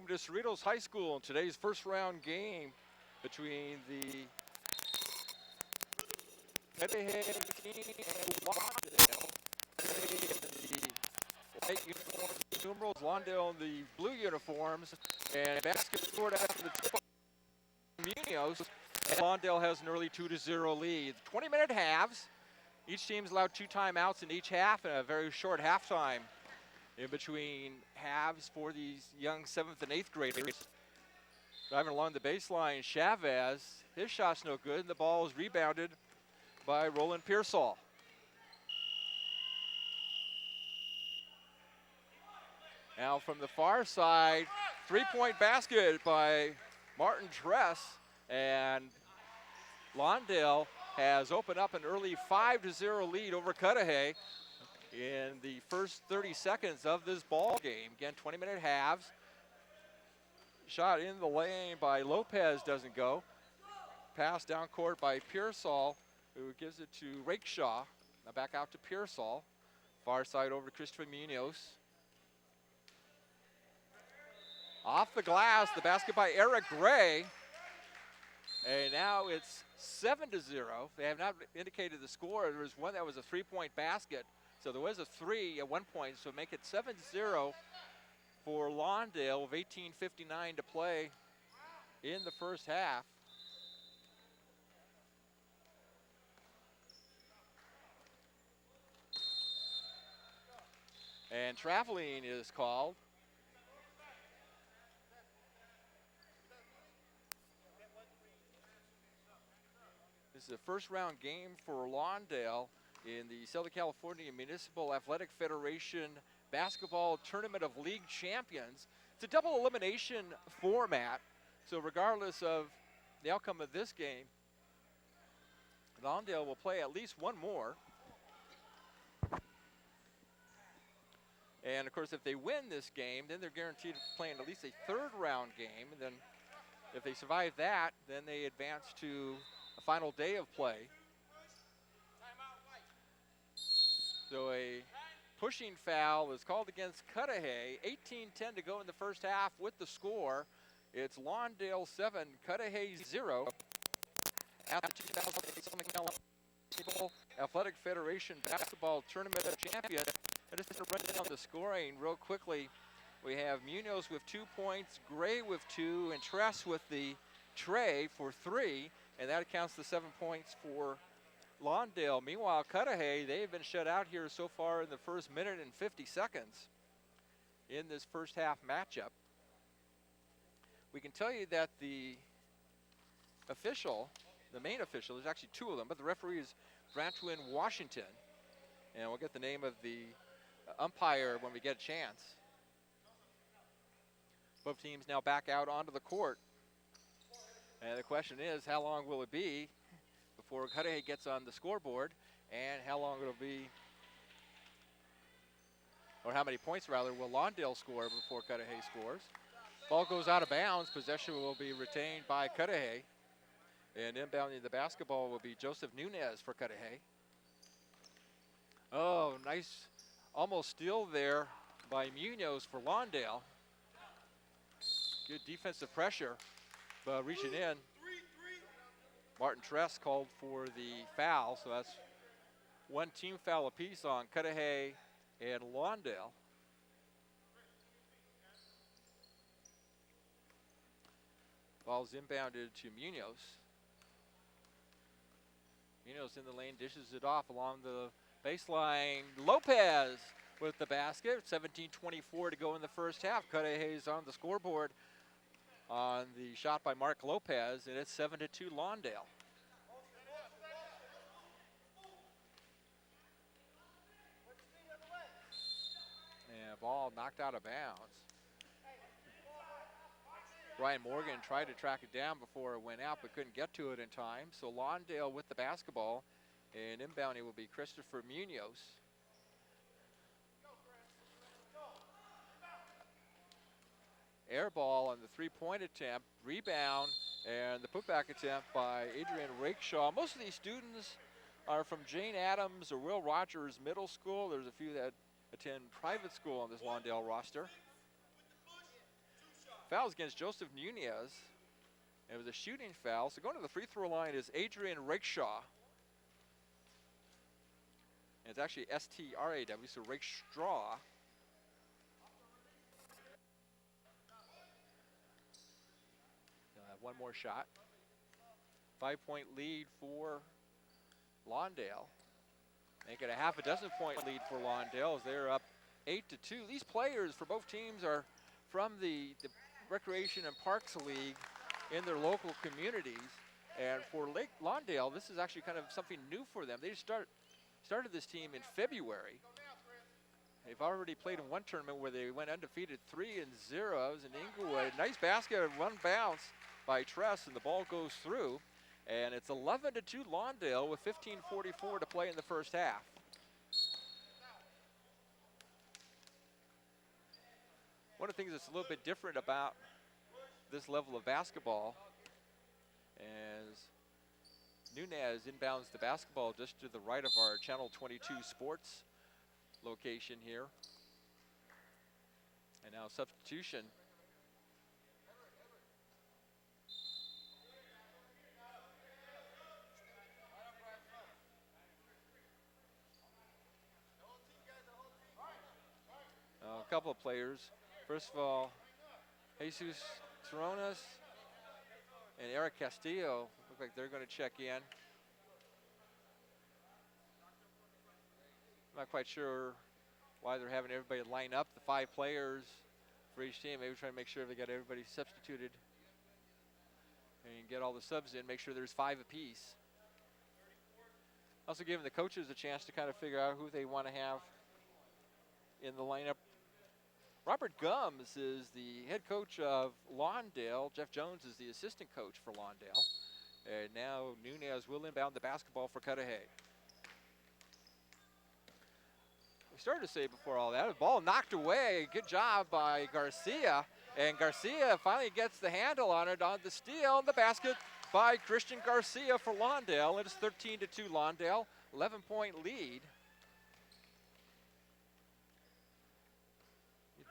welcome to Cerritos High School in today's first round game between the Cudahy team and Lawndale. The white uniforms, numerals, Lawndale in the blue uniforms, and basket scored after the tip of Munoz. And Lawndale has an early 2-0 lead. 20-minute halves. Each team's allowed 2 timeouts in each half and a very short halftime in between halves for these young 7th and 8th graders. Driving along the baseline, Chavez, his shot's no good, and the ball is rebounded by Roland Pearsall. Now from the far side, 3-point basket by Martin Tress, and Lawndale has opened up an early 5-0 lead over Cudahy in the first 30 seconds of this ball game. Again, 20-minute halves. Shot in the lane by Lopez doesn't go. Pass down court by Pearsall, who gives it to Rakeshaw. Now back out to Pearsall. Far side over to Christopher Munoz. Off the glass, the basket by Eric Gray. And now it's 7-0. They have not indicated the score. There was one that was a 3-point basket. So there was a 3 at one point, so make it 7-0 for Lawndale with 18:59 to play in the first half. And traveling is called. This is a first round game for Lawndale in the Southern California Municipal Athletic Federation Basketball Tournament of League Champions. It's a double elimination format, so regardless of the outcome of this game, Lawndale will play at least one more. And of course, if they win this game, then they're guaranteed playing at least a third round game. And then if they survive that, then they advance to a final day of play. So a pushing foul is called against Cudahy. 18:10 to go in the first half with the score. It's Lawndale 7, Cudahy 0. At the 2008 Southern California Athletic Federation Basketball Tournament of Champions. And just to run down the scoring real quickly, we have Munoz with 2 points, Gray with 2, and Tress with the tray for 3. And that accounts to 7 points for Lawndale. Meanwhile, Cudahy, they've been shut out here so far in the first minute and 50 seconds in this first half matchup. We can tell you that the official, the main official, there's actually 2 of them, but the referee is Brantwin Washington. And we'll get the name of the umpire when we get a chance. Both teams now back out onto the court. And the question is, how long will it be before Cudahy gets on the scoreboard, and how long it'll be, or how many points rather, will Lawndale score before Cudahy scores? Ball goes out of bounds. Possession will be retained by Cudahy. And inbounding the basketball will be Joseph Nunez for Cudahy. Oh, nice almost steal there by Munoz for Lawndale. Good defensive pressure, but reaching in. Martin Tress called for the foul, so that's 1 team foul apiece on Cudahy and Lawndale. Ball's inbounded to Munoz. Munoz in the lane, dishes it off along the baseline. Lopez with the basket. 17:24 to go in the first half. Cudahy's on the scoreboard on the shot by Mark Lopez, and it's 7-2 Lawndale. And ball knocked out of bounds. Brian Morgan tried to track it down before it went out, but couldn't get to it in time. So Lawndale with the basketball, and inbounding will be Christopher Munoz. Air ball on the 3-point attempt, rebound, and the putback attempt by Adrian Rakeshaw. Most of these students are from Jane Addams or Will Rogers Middle School. There's a few that attend private school on this Lawndale roster. foul is against Joseph Nunez. It was a shooting foul. So going to the free throw line is Adrian Rakeshaw. And it's actually S-T-R-A-W, so Rakestraw. They'll have one more shot. 5-point lead for Lawndale. Make it a half a dozen point lead for Lawndale as they're up 8-2. These players for both teams are from the Recreation and Parks League in their local communities. And for Lawndale, this is actually kind of something new for them. They just started this team in February. They've already played in one tournament where they went undefeated 3-0. In Inglewood. Nice basket, one bounce by Tress, and the ball goes through. And it's 11-2 Lawndale with 15:44 to play in the first half. One of the things that's a little bit different about this level of basketball is Nunez inbounds the basketball just to the right of our Channel 22 Sports location here. And now substitution. A couple of players. First of all, Jesus Toronas and Eric Castillo look like they're going to check in. I'm not quite sure why they're having everybody line up, the 5 players for each team. Maybe trying to make sure they got everybody substituted and get all the subs in, make sure there's 5 apiece. Also giving the coaches a chance to kind of figure out who they want to have in the lineup. Robert Gumbs is the head coach of Lawndale. Jeff Jones is the assistant coach for Lawndale. And now Nunez will inbound the basketball for Cudahy. We started to say before all that, the ball knocked away. Good job by Garcia. And Garcia finally gets the handle on it on the steal. The basket by Christian Garcia for Lawndale. It is 13-2 Lawndale, 11-point lead.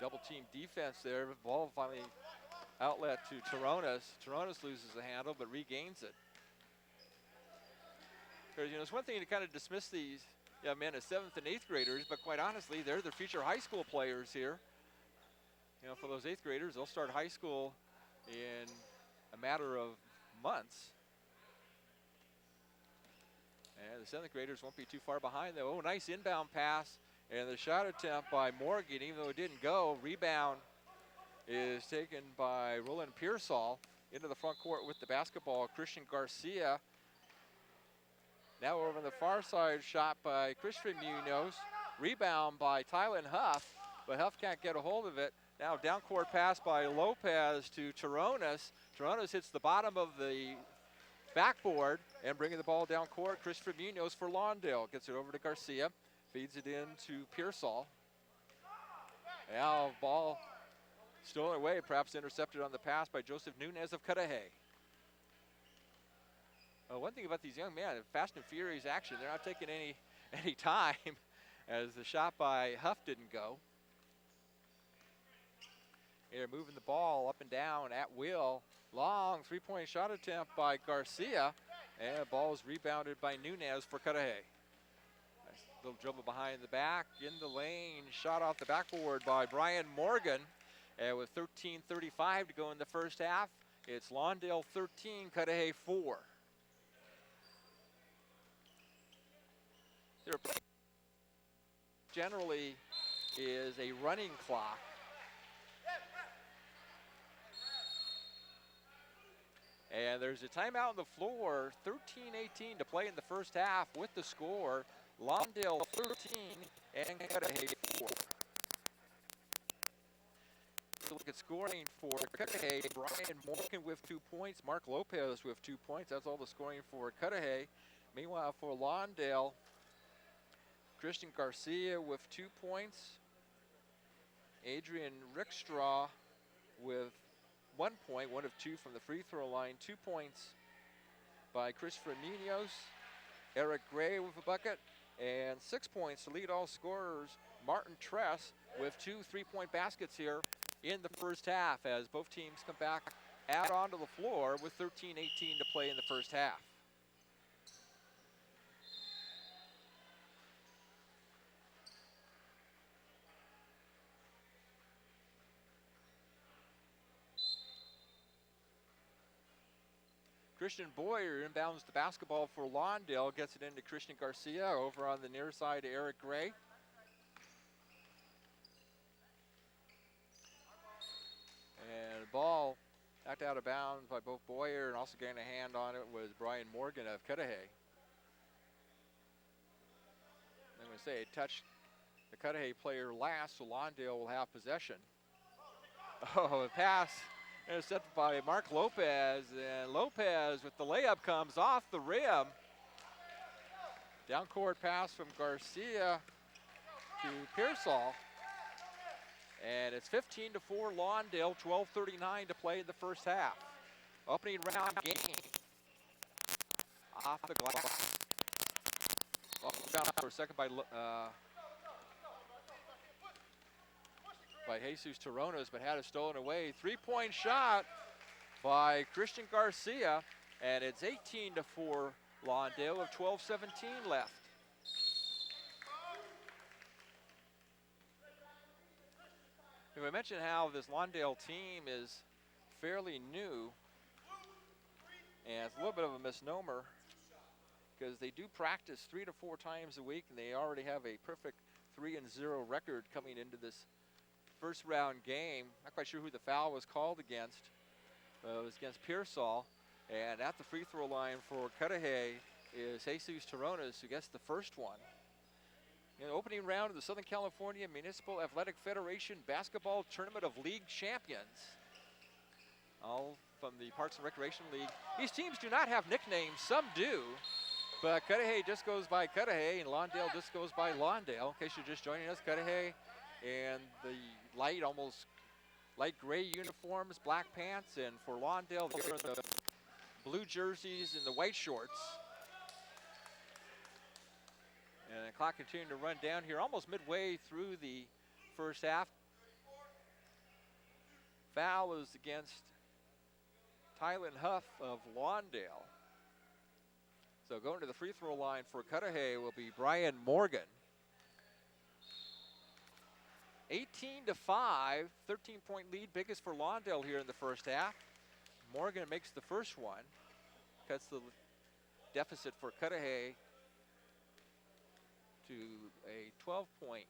Double team defense there. The ball finally outlet to Toronas. Toronas loses the handle but regains it. Because, you know, it's one thing to kind of dismiss these men as 7th and 8th graders, but quite honestly, they're the future high school players here. You know, for those 8th graders, they'll start high school in a matter of months. And the 7th graders won't be too far behind though. Oh, nice inbound pass. And the shot attempt by Morgan, even though it didn't go, rebound is taken by Roland Pearsall into the front court with the basketball. Christian Garcia. Now over on the far side, shot by Christian Munoz. Rebound by Tylen Huff, but Huff can't get a hold of it. Now down court pass by Lopez to Toronas. Toronas hits the bottom of the backboard and bringing the ball down court. Christopher Munoz for Lawndale. Gets it over to Garcia. Feeds it in to Pearsall. Now ball stolen away, perhaps intercepted on the pass by Joseph Nunez of Cudahy. One thing about these young men, fast and furious action, they're not taking any time as the shot by Huff didn't go. They're moving the ball up and down at will. Long 3-point shot attempt by Garcia, and the ball is rebounded by Nunez for Cudahy. Little dribble behind the back, in the lane, shot off the backboard by Brian Morgan. And with 13:35 to go in the first half, it's Lawndale 13, Cudahy 4. There generally is a running clock. And there's a timeout on the floor, 13:18 to play in the first half with the score. Lawndale 13 and Cudahy 4. So look at scoring for Cudahy. Brian Morgan with 2 points. Mark Lopez with 2 points. That's all the scoring for Cudahy. Meanwhile, for Lawndale, Christian Garcia with 2 points. Adrian Rickstraw with 1 point, 1 of 2 from the free throw line. 2 points by Christopher Munoz. Eric Gray with a bucket. And 6 points to lead all scorers. Martin Tress with 2 3-point baskets here in the first half as both teams come back out onto the floor with 13:18 to play in the first half. Christian Boyer inbounds the basketball for Lawndale, gets it into Christian Garcia over on the near side to Eric Gray. And the ball knocked out of bounds by both Boyer, and also getting a hand on it was Brian Morgan of Cudahy. I'm going to say it touched the Cudahy player last, so Lawndale will have possession. Oh, a pass intercepted by Mark Lopez, and Lopez with the layup comes off the rim. Down court pass from Garcia to Pearsall. And it's 15-4 Lawndale, 12:39 to play in the first half. Opening round game. Off the glass. Off the bounce for a second by Jesus Toronos, but had it stolen away. Three-point shot by Christian Garcia, and it's 18-4 Lawndale with 12:17 left. We mentioned how this Lawndale team is fairly new, and it's a little bit of a misnomer because they do practice 3 to 4 times a week, and they already have a perfect 3-0 record coming into this first round game. Not quite sure who the foul was called against. It was against Pearsall, and at the free throw line for Cudahy is Jesus Toronas, who gets the first one. In the opening round of the Southern California Municipal Athletic Federation Basketball Tournament of League Champions. All from the Parks and Recreation League. These teams do not have nicknames, some do, but Cudahy just goes by Cudahy and Lawndale just goes by Lawndale. In case you're just joining us, Cudahy and the almost light gray uniforms, black pants, and for Lawndale, the blue jerseys and the white shorts. And the clock continuing to run down here, almost midway through the first half. Foul is against Tylen Huff of Lawndale. So going to the free throw line for Cudahy will be Brian Morgan. 18-5, 13-point lead, biggest for Lawndale here in the first half. Morgan makes the first one, cuts the deficit for Cudahy to a 12-point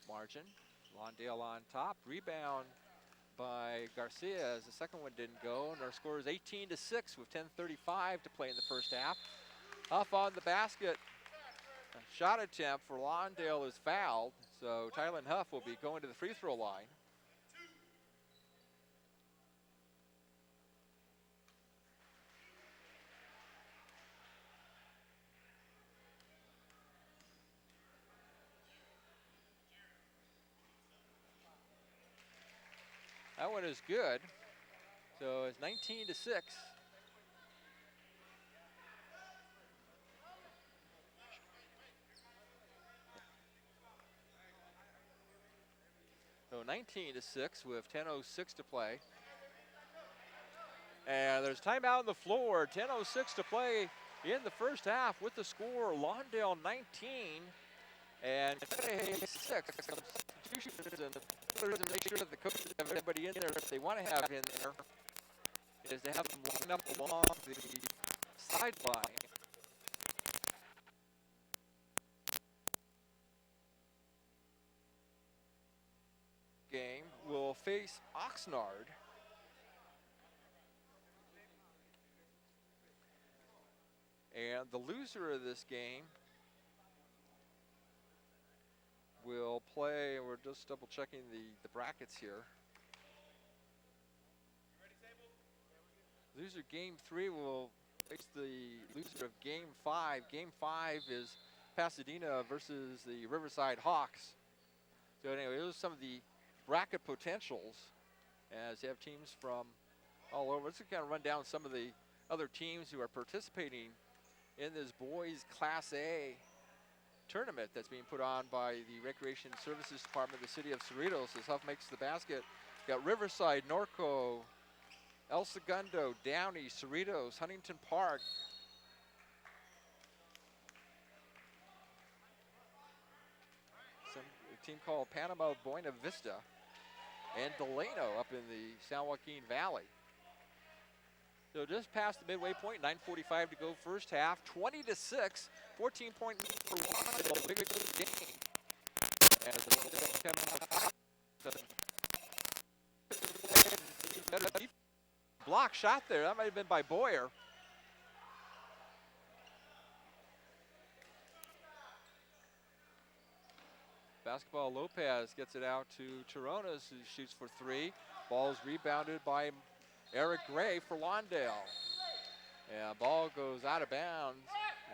margin. Lawndale on top. Rebound by Garcia as the second one didn't go, and our score is 18-6 with 10:35 to play in the first half. Huff on the basket. A shot attempt for Lawndale is fouled, so Tylen Huff will be going to the free throw line. That one is good. So it's 19-6. So 19-6 with 10:06 to play. And there's timeout on the floor. 10:06 to play in the first half with the score Lawndale 19 and Cudahy 6. Substitutions and make sure that the coaches have everybody in there if they want to have in there, is to have them line up along the sideline. Game will face Oxnard. And the loser of this game will play, and we're just double checking the brackets here. Loser game 3 will face the loser of game 5. Game 5 is Pasadena versus the Riverside Hawks. So anyway, those are some of the bracket potentials as you have teams from all over. Let's kind of run down some of the other teams who are participating in this boys Class A tournament that's being put on by the Recreation Services Department of the City of Cerritos, as Huff makes the basket. Got Riverside, Norco, El Segundo, Downey, Cerritos, Huntington Park. A team called Panama Buena Vista, and Delano up in the San Joaquin Valley. So just past the midway point, 9:45 to go first half, 20-6, 14-point lead for Lawndale. Big game. As the block shot there, that might have been by Boyer. Basketball, Lopez gets it out to Taronas, who shoots for three. Ball is rebounded by Eric Gray for Lawndale. Yeah, ball goes out of bounds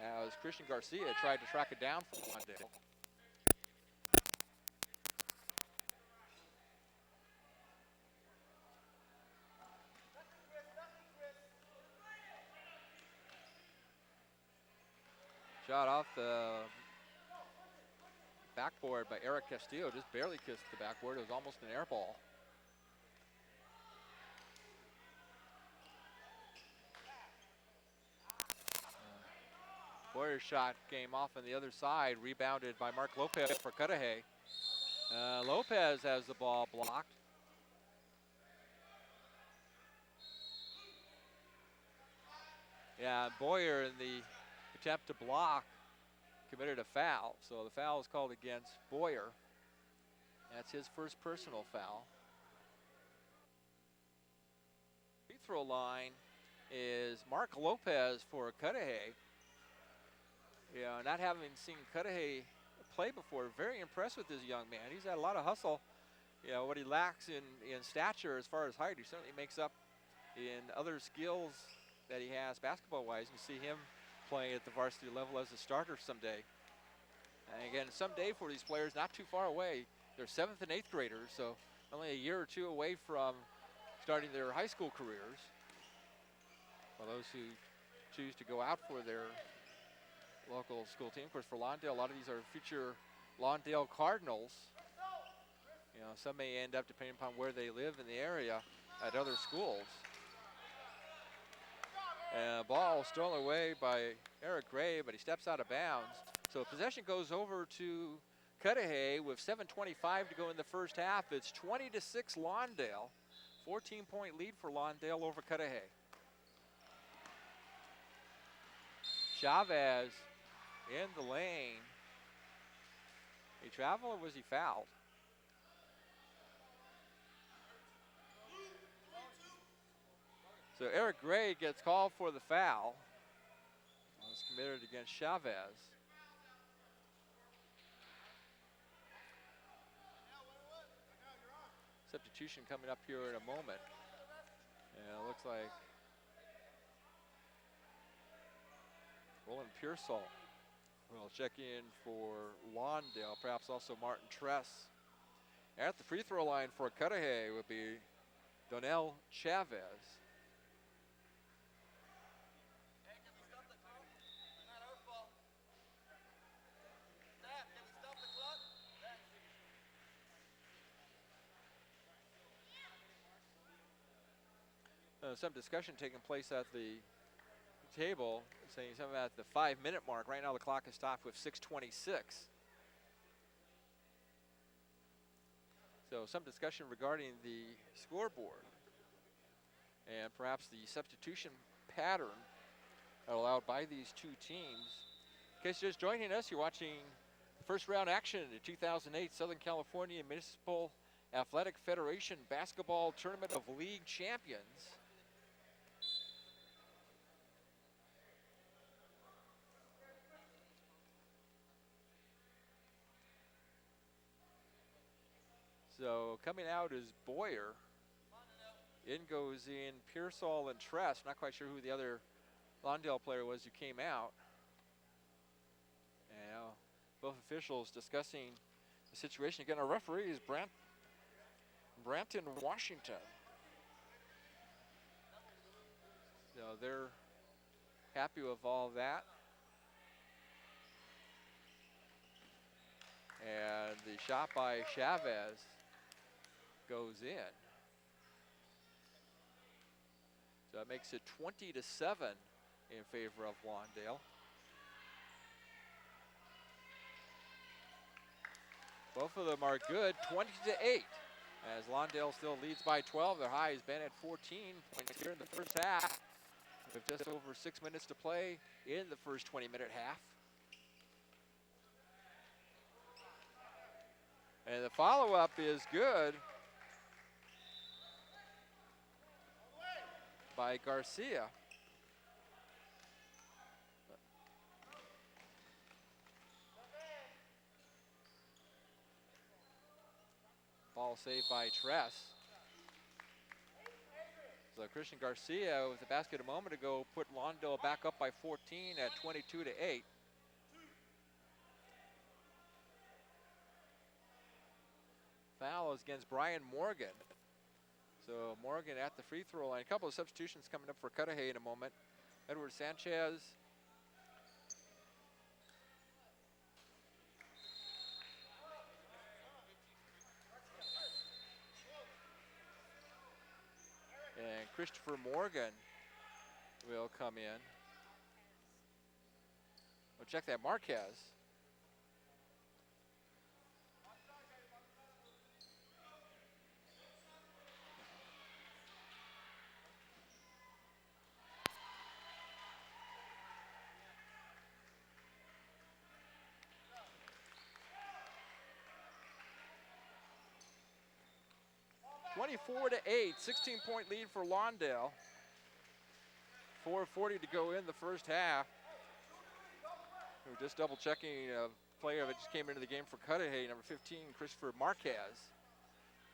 as Christian Garcia tried to track it down for Lawndale. Shot off the backboard by Eric Castillo, just barely kissed the backboard. It was almost an air ball. Boyer's shot came off on the other side, rebounded by Mark Lopez for Cudahy. Lopez has the ball blocked. Yeah, Boyer in the attempt to block committed a foul. So the foul is called against Boyer. That's his first personal foul. Free throw line is Mark Lopez for Cudahy. Yeah, not having seen Cudahy play before, very impressed with this young man. He's had a lot of hustle. You know, what he lacks in stature as far as height, he certainly makes up in other skills that he has basketball-wise. You see him playing at the varsity level as a starter someday. And again, someday for these players, not too far away. They're 7th and 8th graders, so only a year or two away from starting their high school careers. For those who choose to go out for their local school team. Of course, for Lawndale, a lot of these are future Lawndale Cardinals. You know, some may end up, depending upon where they live in the area, at other schools. And ball stolen away by Eric Gray, but he steps out of bounds. So possession goes over to Cudahy with 7:25 to go in the first half. It's 20-6 Lawndale. 14-point lead for Lawndale over Cudahy. Chavez in the lane. He traveled or was he fouled? So Eric Gray gets called for the foul. It was committed against Chavez. Substitution coming up here in a moment. And it looks like Roland Pearsall will check in for Lawndale, perhaps also Martin Tress. At the free throw line for Cudahy would be Donnell Chavez. Some discussion taking place at the table, saying something at the 5-minute mark. Right now the clock is stopped with 6:26. So some discussion regarding the scoreboard and perhaps the substitution pattern allowed by these two teams. In case you're just joining us, you're watching first round action in the 2008 Southern California Municipal Athletic Federation Basketball Tournament of League Champions. So coming out is Boyer. In goes in Pearsall and Tress. Not quite sure who the other Lawndale player was who came out. And now both officials discussing the situation. Again, our referee is Branton Washington. So they're happy with all that. the shot by Chavez goes in. So that makes it 20-7 in favor of Lawndale. Both of them are good, 20-8. As Lawndale still leads by 12. Their high has been at 14 points here in the first half, with just over 6 minutes to play in the first 20-minute half. And the follow-up is good by Garcia. Ball saved by Tress. So Christian Garcia with the basket a moment ago put Lawndale back up by 14 at 22-8. Foul is against Brian Morgan. So Morgan at the free throw line. A couple of substitutions coming up for Cudahy in a moment. Edward Sanchez. And Christopher Morgan will come in. We'll check that Marquez. (24-8), 16-point lead for Lawndale. 4:40 to go in the first half. We're just double checking a player that just came into the game for Cudahy, number 15, Christopher Marquez.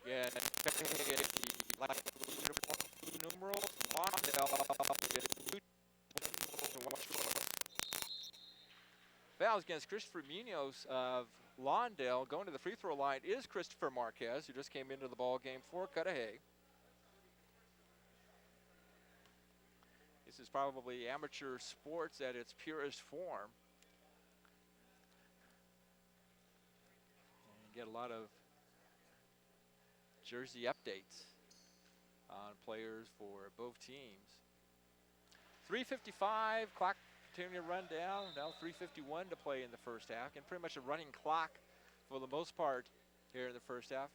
Again, Cudahy at the numerals. Lawndale. Fouls against Christopher Munoz of Lawndale. Going to the free throw line is Christopher Marquez, who just came into the ball game for Cudahy. This is probably amateur sports at its purest form. And get a lot of jersey updates on players for both teams. 3:55, clock continuing to run down. Now 3:51 to play in the first half, and pretty much a running clock for the most part here in the first half.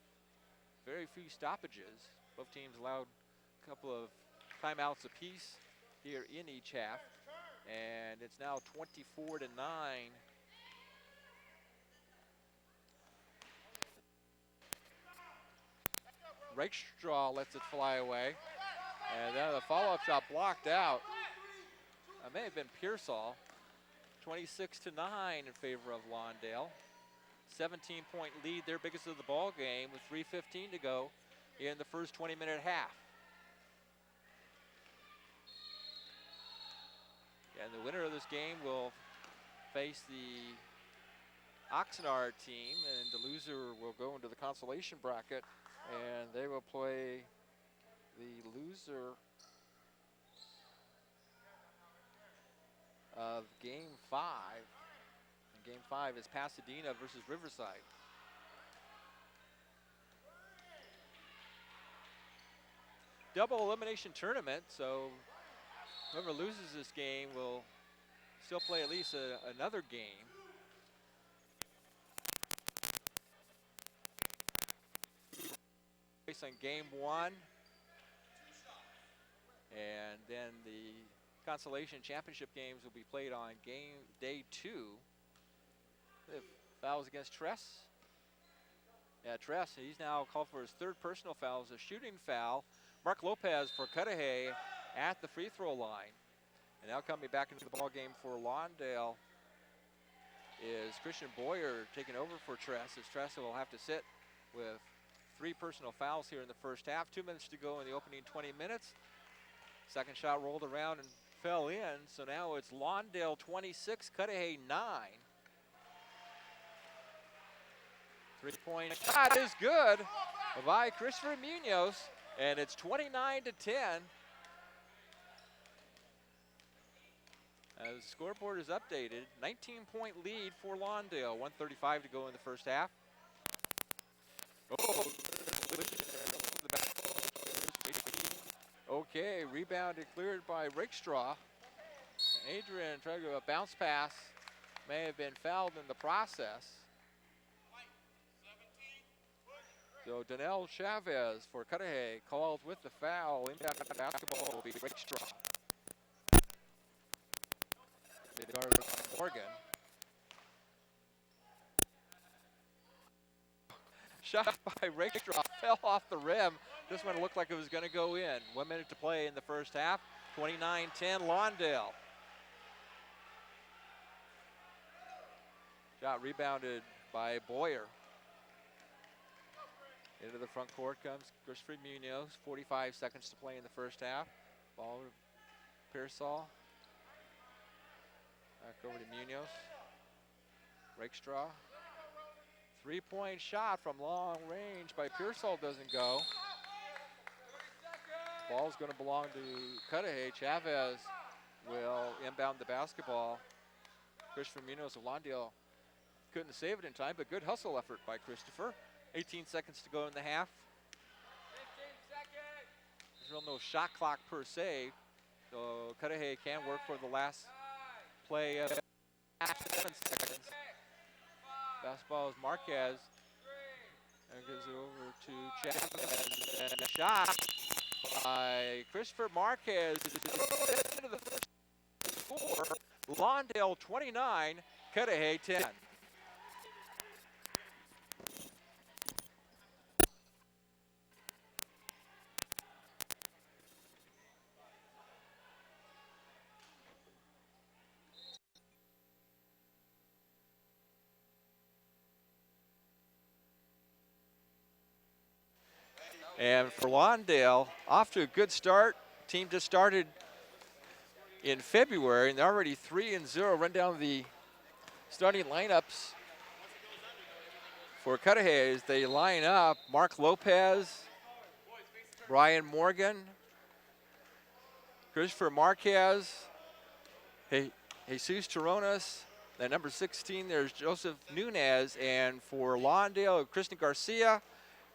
Very few stoppages. Both teams allowed a couple of timeouts apiece here in each half, and it's now 24-9. Rakestraw lets it fly away, and then the follow-up shot blocked out. It may have been Pearsall. 26-9 in favor of Lawndale. 17-point lead, their biggest of the ball game, with 3:15 to go in the first 20-minute half. And the winner of this game will face the Oxnard team, and the loser will go into the consolation bracket, and they will play the loser of Game 5. And Game 5 is Pasadena versus Riverside. Double elimination tournament, so whoever loses this game will still play at least another game. Based on Game 1, and then the consolation championship games will be played on day 2. Fouls against Tress. Yeah, Tress, he's now called for his third personal foul. It's a shooting foul. Mark Lopez for Cudahy at the free throw line. And now coming back into the ball game for Lawndale is Christian Boyer taking over for Tress, as Tress will have to sit with 3 personal fouls here in the first half. 2 minutes to go in the opening 20 minutes. Second shot rolled around and fell in, so now it's Lawndale 26, Cudahy 9. 3-point shot is good by Christopher Munoz, and it's 29-10. As the scoreboard is updated, 19-point lead for Lawndale, 1:35 to go in the first half. Oh, okay, rebounded, cleared by Rakestraw. Adrian tried to go a bounce pass. May have been fouled in the process. So Donnell Chavez for Cudahy called with the foul. Inbound basketball will be Rakestraw. Morgan. Shot by Rakestraw, fell off the rim. This one looked like it was going to go in. 1 minute to play in the first half. 29-10 Lawndale. Shot rebounded by Boyer. Into the front court comes Christopher Munoz. 45 seconds to play in the first half. Ball to Pearsall. Back over to Munoz. Rakestraw. Three-point shot from long range by Pearsall doesn't go. Ball's going to belong to Cudahy. Chavez will inbound the basketball. Christopher Munoz of Lawndale couldn't save it in time, but good hustle effort by Christopher. 18 seconds to go in the half. 15 seconds. There's no shot clock per se, so Cudahy can work for the last play of 7 seconds. Basketball is Marquez. And gives it over to Chavez. And a shot by Christopher Marquez into the first score. Lawndale 29, Cudahy 10. And for Lawndale, off to a good start. Team just started in February, and they're already 3-0. Run down the starting lineups for Cudahy as they line up. Mark Lopez, Brian Morgan, Christopher Marquez, Jesus Toronas. At number 16, there's Joseph Nunez. And for Lawndale, Christian Garcia.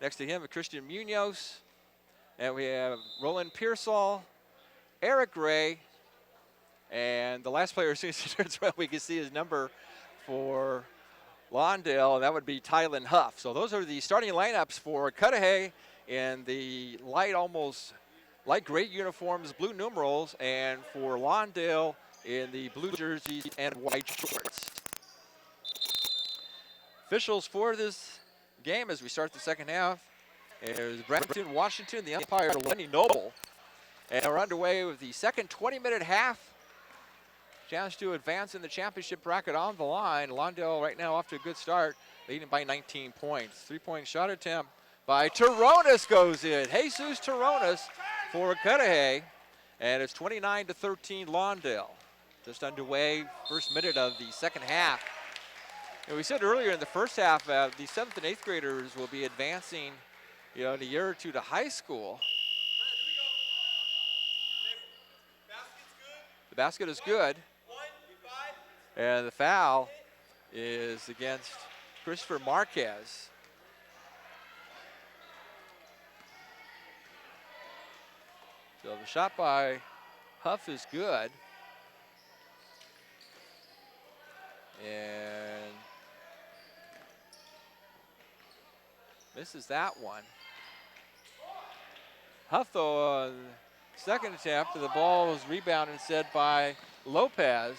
Next to him, Christian Munoz. And we have Roland Pearsall, Eric Gray, and the last player, as soon as he turns around, we can see his number for Lawndale, and that would be Tylen Huff. So those are the starting lineups for Cudahy in the light gray uniforms, blue numerals, and for Lawndale in the blue jerseys and white shorts. Officials for this game as we start the second half is Brampton, Washington, the umpire Lenny Noble. And we're underway with the second 20-minute half. Chance to advance in the championship bracket on the line. Lawndale right now off to a good start, leading by 19 points. Three-point shot attempt by Toronas goes in. Jesus Toronas for Cudahy. And it's 29-13 Lawndale. Just underway, first minute of the second half. And we said earlier in the first half, the 7th and 8th graders will be advancing, in a year or two to high school. The basket is good. And the foul is against Christopher Marquez. So the shot by Huff is good. And misses that one. Huff, though, on second attempt, the ball was rebounded instead by Lopez.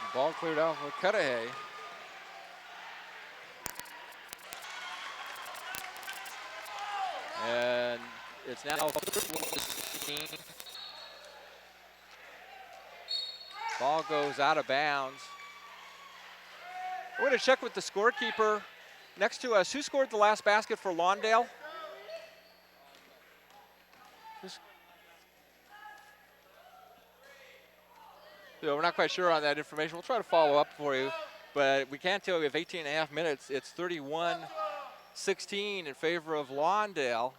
The ball cleared off with Cudahy. And it's now 13. Ball goes out of bounds. We're going to check with the scorekeeper next to us. Who scored the last basket for Lawndale? So we're not quite sure on that information. We'll try to follow up for you, but we can tell you with 18 and a half minutes, it's 31-16 in favor of Lawndale.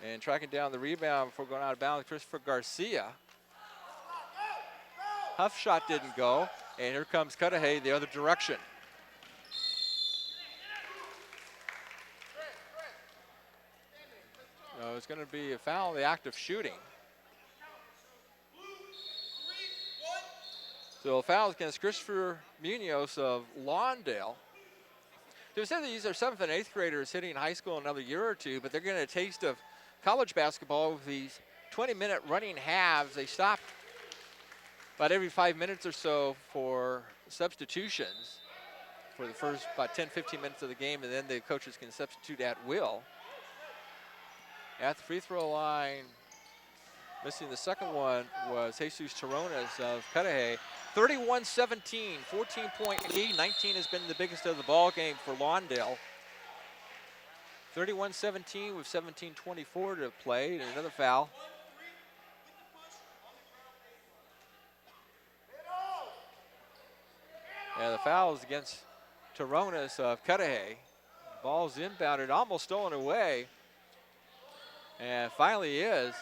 And tracking down the rebound before going out of bounds, Christopher Garcia. Huff shot didn't go, and here comes Cudahy the other direction. it's going to be a foul in the act of shooting. So a foul against Christopher Munoz of Lawndale. They said these are 7th and 8th graders hitting high school in another year or two, but they're getting a taste of college basketball with these 20-minute running halves. They stop about every 5 minutes or so for substitutions for the first about 10, 15 minutes of the game, and then the coaches can substitute at will. At the free throw line, missing the second one was Jesus Terrones of Cudahy. 31-17, 14-point lead. 19 has been the biggest of the ball game for Lawndale. 31-17 with 17:24 to play, and another foul. Yeah, the foul is against Terrones of Cudahy. Ball's inbounded, almost stolen away. And finally is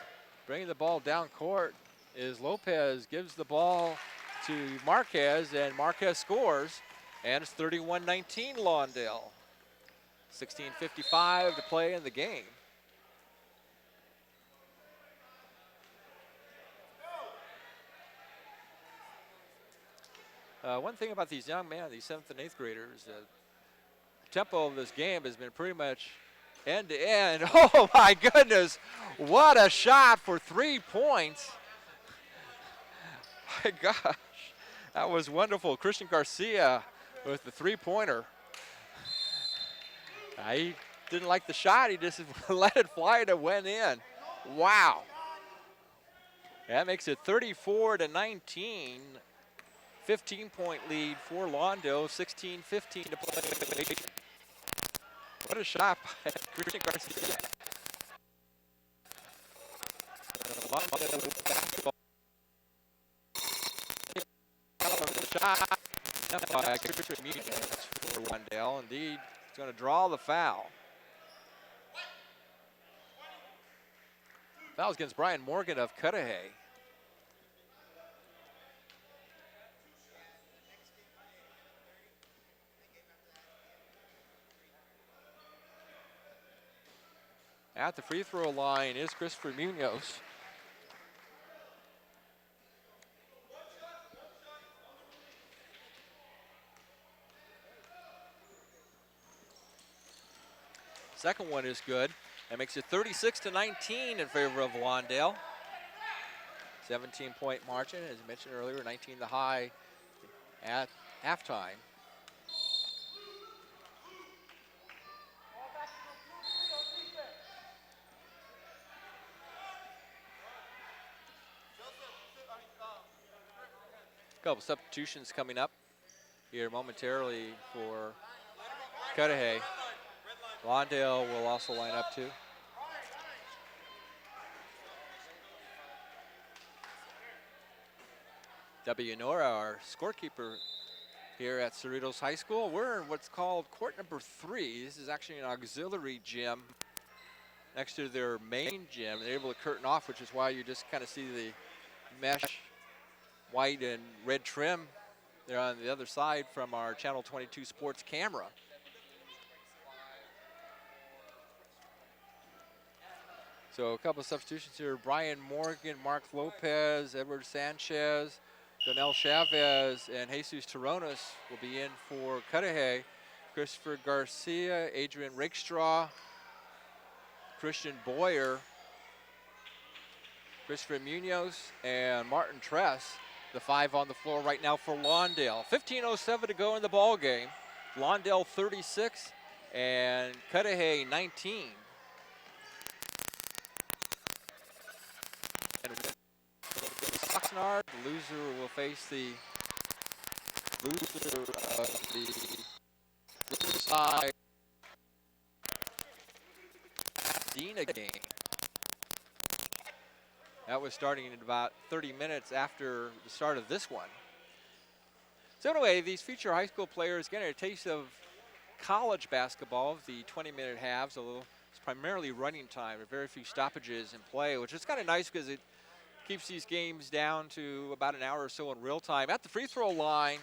bringing the ball down court is Lopez. Gives the ball to Marquez, and Marquez scores. And it's 31-19 Lawndale. 16:55 to play in the game. One thing about these young men, these 7th and 8th graders, the tempo of this game has been pretty much end to end. Oh my goodness, what a shot for 3 points. My gosh, that was wonderful. Christian Garcia with the 3-pointer. He didn't like the shot, he just let it fly and it went in. Wow. That makes it 34-19. 15-point lead for Lawndale, 16:15 to play. What a shot by Christian Garcia. Shot by Christian Munoz for Lawndale. Indeed, he's going to draw the foul. Foul's against Brian Morgan of Cudahy. At the free throw line is Christopher Munoz. Second one is good. That makes it 36-19 in favor of Lawndale. 17-point margin, as I mentioned earlier, 19 the high at halftime. Couple substitutions coming up here momentarily for Cudahy. Lawndale will also line up too. W. Nora, our scorekeeper here at Cerritos High School. We're in what's called court number 3. This is actually an auxiliary gym next to their main gym. They're able to curtain off, which is why you just kind of see the mesh white and red trim there on the other side from our Channel 22 Sports camera. So a couple of substitutions here. Brian Morgan, Mark Lopez, Edward Sanchez, Donnell Chavez, and Jesus Terrones will be in for Cudahy. Christopher Garcia, Adrian Rakestraw, Christian Boyer, Christopher Munoz, and Martin Tress. The 5 on the floor right now for Lawndale. 15:07 to go in the ball game. Lawndale 36 and Cudahy 19. And Oxnard, the loser will face the loser of the side Dina game. That was starting in about 30 minutes after the start of this one. So anyway, these future high school players getting a taste of college basketball, the 20-minute halves, although it's primarily running time, with very few stoppages in play, which is kind of nice because it keeps these games down to about an hour or so in real time. At the free throw line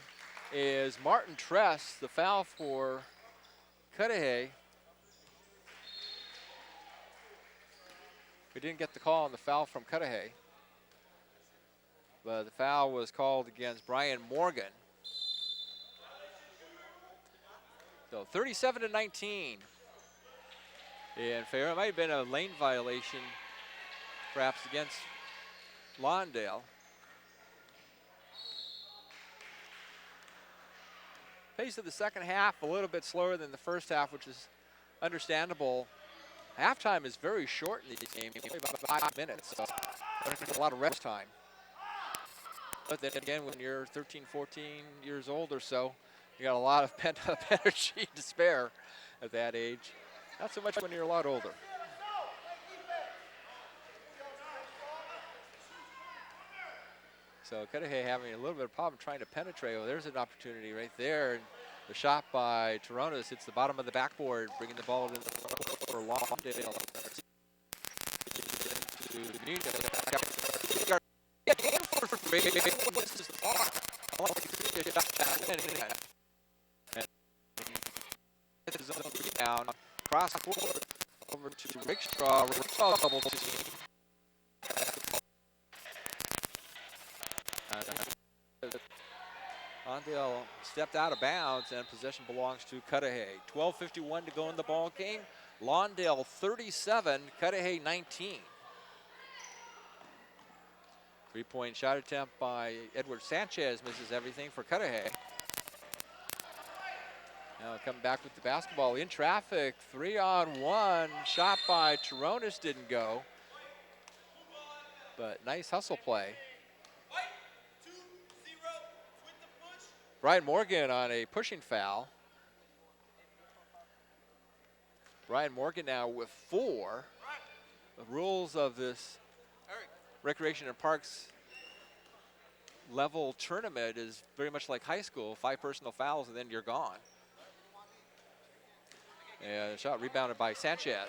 is Martin Tress, the foul for Cudahy. We didn't get the call on the foul from Cudahy. But the foul was called against Brian Morgan. So 37-19 in favor. It might have been a lane violation, perhaps against Lawndale. Pace of the second half a little bit slower than the first half, which is understandable. Halftime is very short in these games, about 5 minutes, so there's a lot of rest time. But then again, when you're 13, 14 years old or so, you got a lot of pent-up energy to spare at that age. Not so much when you're a lot older. So Cudahy having a little bit of problem trying to penetrate. Well, there's an opportunity right there. And the shot by Toronto hits the bottom of the backboard, bringing the ball to for Lawndale. Down, cross court over to Rickstraw. Rickstraw double team. Lawndale stepped out of bounds, and possession belongs to Cudahy. 12:51 to go in the ball game. Lawndale 37, Cudahy 19. Three-point shot attempt by Edward Sanchez misses everything for Cudahy. Now coming back with the basketball in traffic, 3-on-1 shot by Toronto didn't go, but nice hustle play. Brian Morgan on a pushing foul. Brian Morgan now with 4. The rules of this Recreation and Parks level tournament is very much like high school. 5 personal fouls and then you're gone. And a shot rebounded by Sanchez.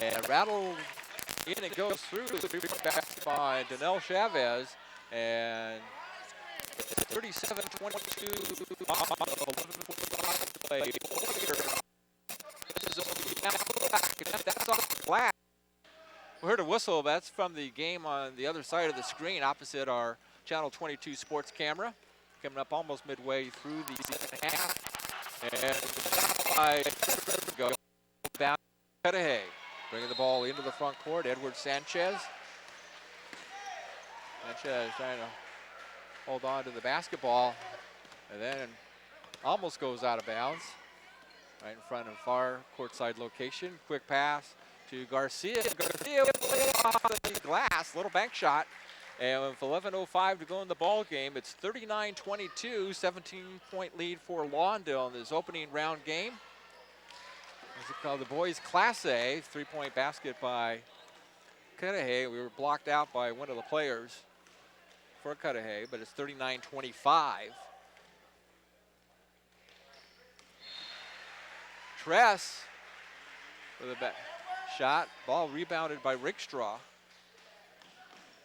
And rattled in and goes through. Back by Danelle Chavez. And 37-22. That's off the glass. We heard a whistle. That's from the game on the other side of the screen, opposite our Channel 22 sports camera. Coming up almost midway through the second half. And by go down Cudahy. Bringing the ball into the front court, Edward Sanchez. Sanchez trying to hold on to the basketball, and then almost goes out of bounds. Right in front of far courtside location. Quick pass to Garcia. Garcia off the glass, little bank shot. And with 11:05 to go in the ball game, it's 39-22, 17-point lead for Lawndale in this opening round game. What's it called? The boys Class A, 3-point basket by Cudahy. We were blocked out by one of the players for Cudahy, but it's 39-25. Tress with a shot, ball rebounded by Rickstraw.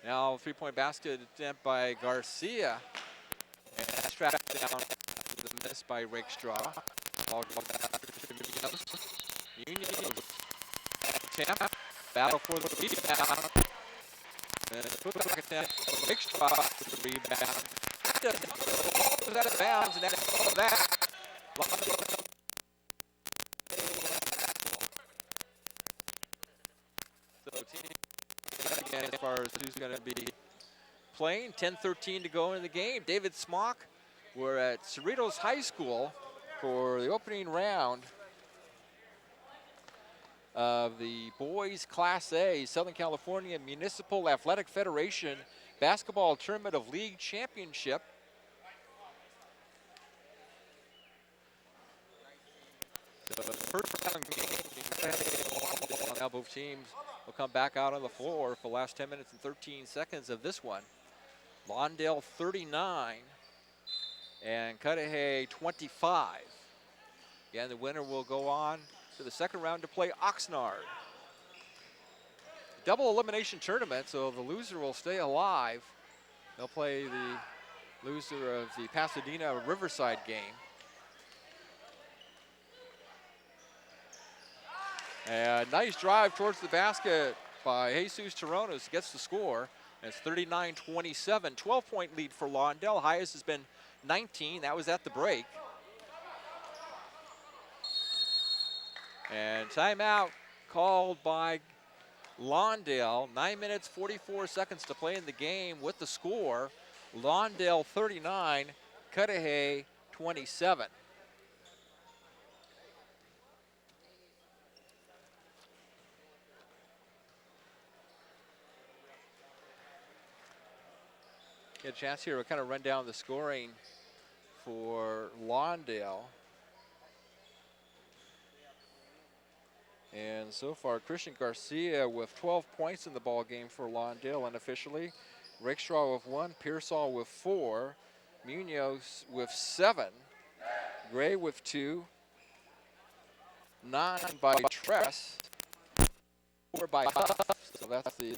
Now 3-point basket attempt by Garcia. And that's trapped down with a miss by Rickstraw. Ball goes back to Union attempt, battle for the rebound. And put back attempt, Rickstraw with the rebound. That was out of bounds, and that's all of that. So again, as far as who's going to be playing, 10:13 to go in the game. David Smock, we're at Cerritos High School for the opening round of the boys Class A Southern California Municipal Athletic Federation Basketball Tournament of League Championship. So the first round game, now both teams will come back out on the floor for the last 10 minutes and 13 seconds of this one. Lawndale 39 and Cudahy 25. Again, the winner will go on to the second round to play Oxnard. Double elimination tournament, so the loser will stay alive. They'll play the loser of the Pasadena Riverside game. And nice drive towards the basket by Jesus Toronos, gets the score. And it's 39-27, 12-point lead for Lawndale. Highest has been 19, that was at the break. And timeout called by Lawndale. 9 minutes, 44 seconds to play in the game with the score. Lawndale 39, Cudahy 27. Get a chance here to kind of run down the scoring for Lawndale. And so far, Christian Garcia with 12 points in the ball game for Lawndale unofficially. Rakestraw with 1, Pearsall with 4, Munoz with 7, Gray with 2, 9 by Tress, 4 by Huff. So that's the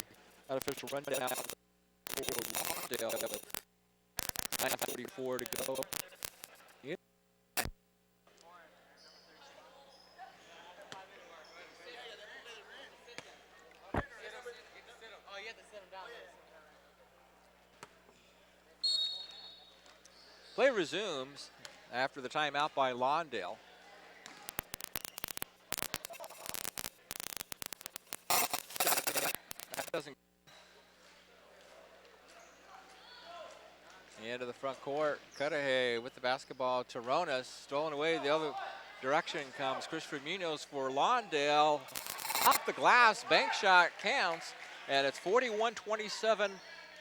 unofficial rundown for Lawndale with 9:44 to go. Play resumes after the timeout by Lawndale. That doesn't. Into the front court, Cudahy with the basketball. Toronos stolen away the other direction comes Christopher Munoz for Lawndale. Off the glass, bank shot counts, and it's 41-27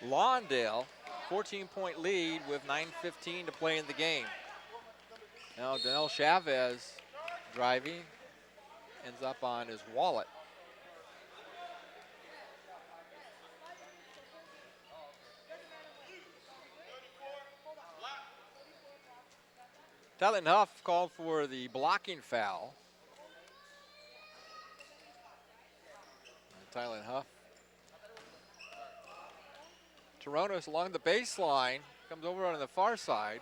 Lawndale. 14-point lead with 9:15 to play in the game. Now Danel Chavez driving, ends up on his wallet. Tylen Huff called for the blocking foul. Tylen Huff. Toronos along the baseline, comes over on the far side.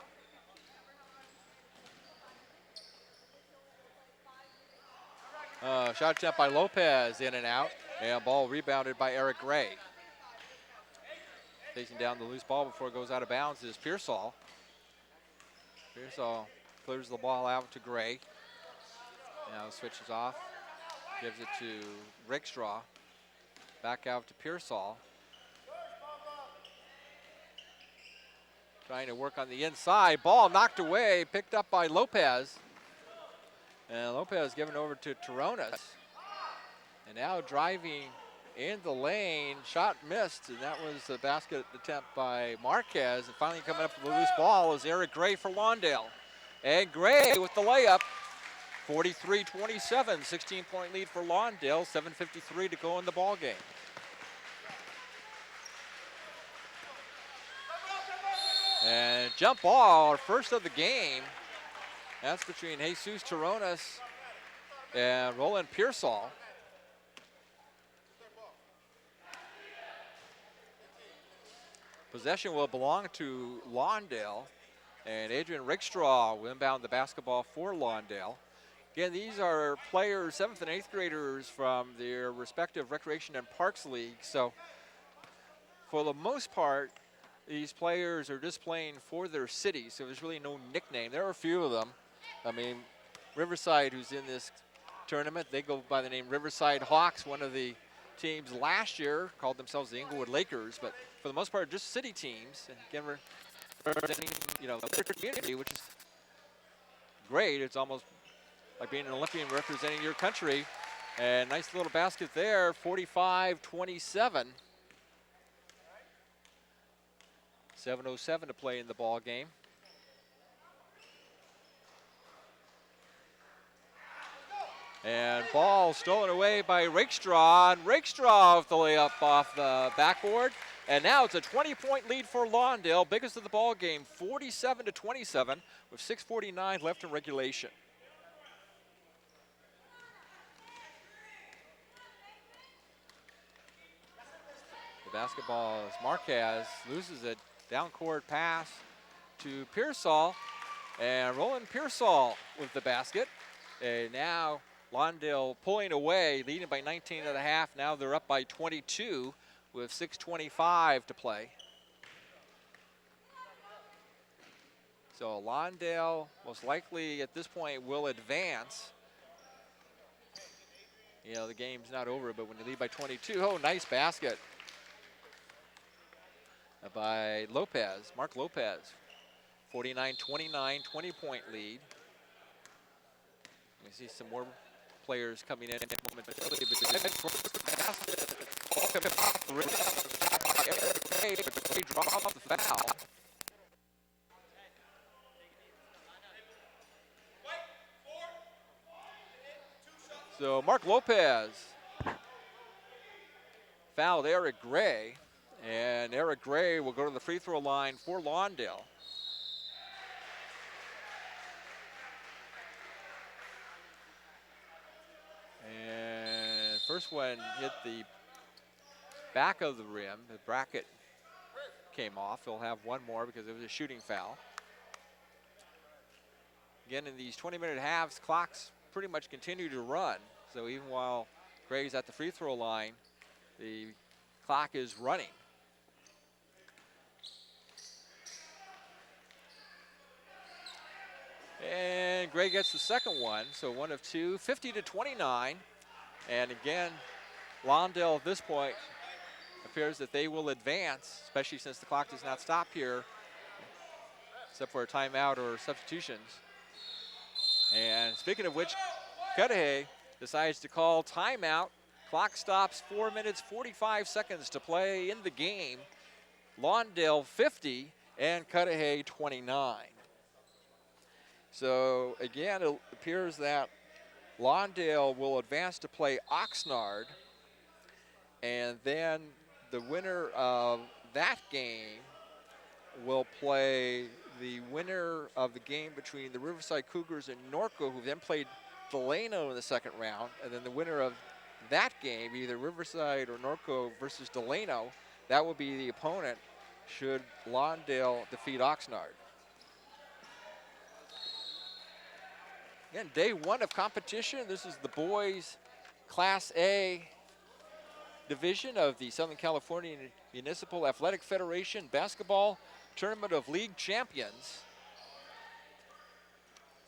Shot attempt by Lopez, in and out, and ball rebounded by Eric Gray. Chasing down the loose ball before it goes out of bounds is Pearsall. Pearsall clears the ball out to Gray. Now switches off, gives it to Rakestraw. Back out to Pearsall. Trying to work on the inside. Ball knocked away, picked up by Lopez. And Lopez given over to Toronos. And now driving in the lane. Shot missed, and that was a basket attempt by Marquez. And finally coming up with the loose ball is Eric Gray for Lawndale. And Gray with the layup. 43-27, 16-point lead for Lawndale. 7:53 to go in the ball game. And jump ball, our first of the game. That's between Jesus Toronos and Roland Pearsall. Possession will belong to Lawndale, and Adrian Rakestraw will inbound the basketball for Lawndale. Again, these are players, 7th and 8th graders from their respective Recreation and Parks League. So for the most part, these players are just playing for their city, so there's really no nickname. There are a few of them. I mean, Riverside, who's in this tournament, they go by the name Riverside Hawks. One of the teams last year called themselves the Inglewood Lakers, but for the most part, just city teams. And again, representing, their community, which is great. It's almost like being an Olympian representing your country. And nice little basket there, 45-27. 7:07 to play in the ball game. And ball stolen away by Rakestraw, and Rakestraw with the layup off the backboard. And now it's a 20-point lead for Lawndale, biggest of the ball game, 47-27, with 6:49 left in regulation. The basketball is Marquez, loses it. Down court pass to Pearsall, and Roland Pearsall with the basket. And now Lawndale pulling away, leading by 19 and a half. Now they're up by 22 with 6:25 to play. So Lawndale most likely at this point will advance. You know, the game's not over, but when you lead by 22, oh, nice basket by Lopez, Mark Lopez. 49-29, 20-point lead. We see some more players coming in momentarily. He dropped the foul. So Mark Lopez fouled Eric Gray, and Eric Gray will go to the free throw line for Lawndale. And first one hit the back of the rim. The bracket came off. He'll have one more because it was a shooting foul. Again, in these 20-minute halves, clocks pretty much continue to run. So even while Gray's at the free throw line, the clock is running. And Gray gets the second one, so 1 of 2, 50-29. And again, Lawndale at this point appears that they will advance, especially since the clock does not stop here, except for a timeout or substitutions. And speaking of which, Cudahy decides to call timeout. Clock stops, 4 minutes, 45 seconds to play in the game. Lawndale 50 and Cudahy 29. So again, it appears that Lawndale will advance to play Oxnard, and then the winner of that game will play the winner of the game between the Riverside Cougars and Norco, who then played Delano in the second round, and then the winner of that game, either Riverside or Norco versus Delano, that will be the opponent should Lawndale defeat Oxnard. Again, day one of competition. This is the boys Class A division of the Southern California Municipal Athletic Federation Basketball Tournament of League Champions.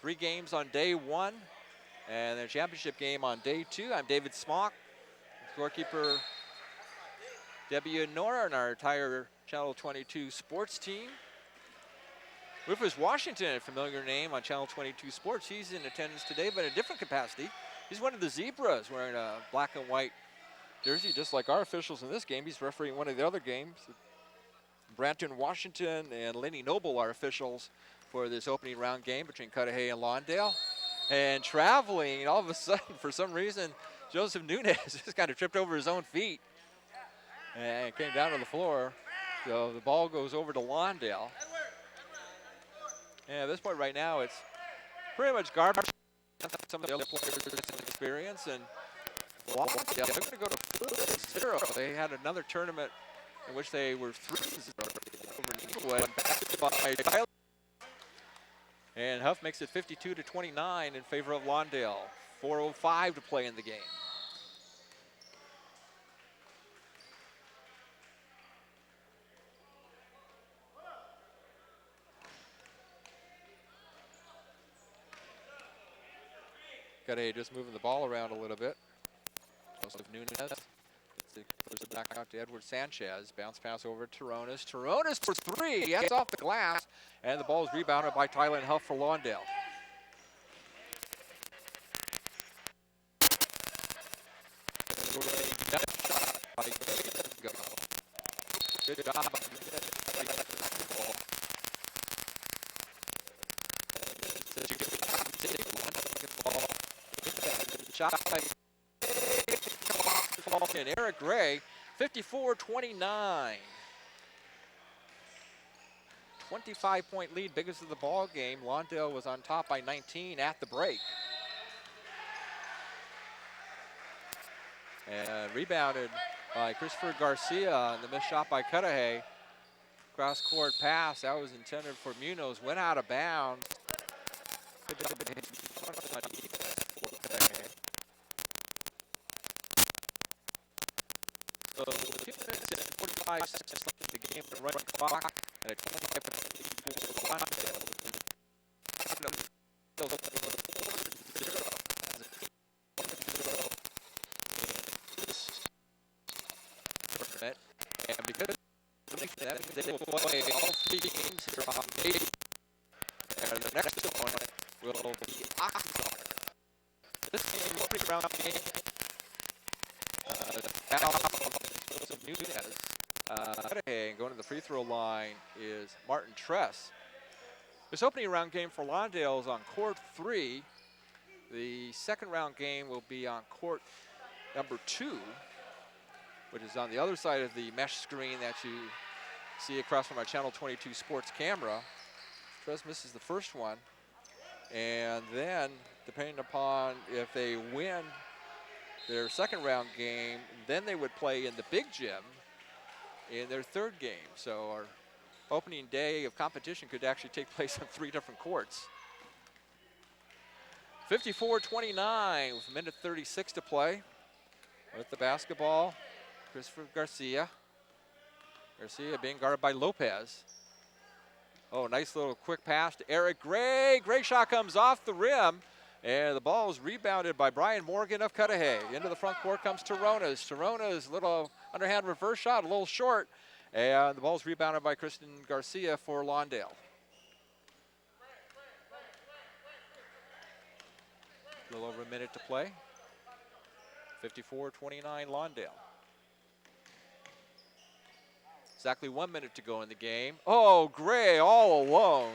3 games on day one and the championship game on day 2. I'm David Smock, scorekeeper Debbie Nora, and our entire Channel 22 sports team. Rufus Washington, a familiar name on Channel 22 Sports. He's in attendance today, but in a different capacity. He's one of the Zebras wearing a black and white jersey, just like our officials in this game. He's refereeing one of the other games. Branton Washington and Lenny Noble are officials for this opening round game between Cudahy and Lawndale. And traveling, all of a sudden, for some reason, Joseph Nunez just kind of tripped over his own feet and came down to the floor. So the ball goes over to Lawndale. And at this point right now, it's pretty much garbage. Some of the other players experience, and Lawndale, they're going to go to 4-0. They had another tournament in which they were 3-0 over Needlewood. And Huff makes it 52-29 in favor of Lawndale. 4:05 to play in the game. Cudahy just moving the ball around a little bit. Joseph Nunez throws it back out to Edward Sanchez. Bounce pass over to Taronis. Taronis for 3. That's off the glass. And the ball is rebounded by Tylen Huff for Lawndale. Good job. Shot by and Eric Gray, 54-29. 25-point lead, biggest of the ball game. Lawndale was on top by 19 at the break. And rebounded by Christopher Garcia, and the missed shot by Cudahy. Cross-court pass, that was intended for Munoz, went out of bounds. So 2 minutes and 45 seconds left in the game, the running clock, and a 25 and because that they will play all 3 games here on day, and the next opponent will be Oxnard. This game will be around the game. And going to the free throw line is Martin Tress. This opening round game for Lawndale is on court 3. The second round game will be on court number 2, which is on the other side of the mesh screen that you see across from our Channel 22 sports camera. Tress misses the first one, and then depending upon if they win their second round game, then they would play in the big gym in their third game. So our opening day of competition could actually take place on 3 different courts. 54-29 with a minute 36 to play. With the basketball, Christopher Garcia. Garcia being guarded by Lopez. Oh, nice little quick pass to Eric Gray. Gray shot comes off the rim, and the ball is rebounded by Brian Morgan of Cudahy. Into the front court comes Taronas. Taronas, little underhand reverse shot, a little short, and the ball is rebounded by Kristen Garcia for Lawndale. A little over a minute to play. 54-29 Lawndale. Exactly 1 minute to go in the game. Oh, Gray all alone.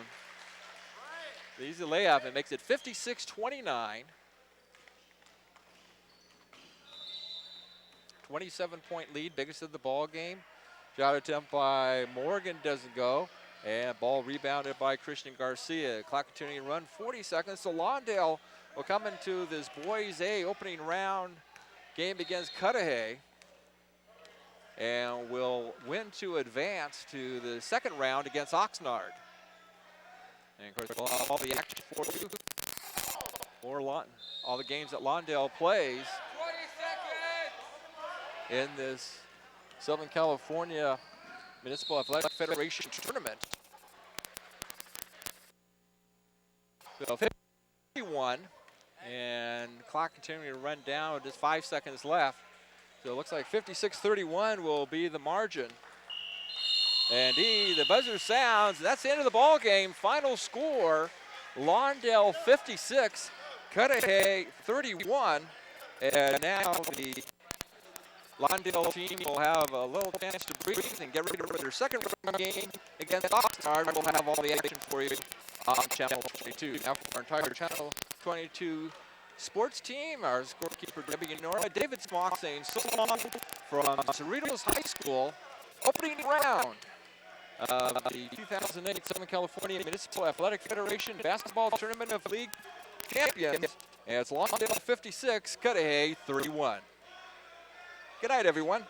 The easy layup, and makes it 56-29. 27-point lead, biggest of the ball game. Shot attempt by Morgan doesn't go, and ball rebounded by Christian Garcia. Clock continuing to run, 40 seconds. So Lawndale will come into this boys A opening round game against Cudahy, and will win to advance to the second round against Oxnard. And of course, we'll have all the action for you. All the games that Lawndale plays in this Southern California Municipal Athletic Federation tournament. So 51, and clock continuing to run down with just 5 seconds left. So it looks like 56-31 will be the margin. And the buzzer sounds. That's the end of the ball game. Final score, Lawndale 56, Cudahy 31. And now the Lawndale team will have a little chance to breathe and get ready for their second round game against Oxnard. We'll have all the action for you on Channel 22. Now for our entire Channel 22 sports team, our scorekeeper Debbie Nora, David Smock saying so long from Cerritos High School. Opening round of the 2008 Southern California Municipal Athletic Federation Basketball Tournament of League Champions. And it's Lawndale 56, Cudahy 31. Good night, everyone.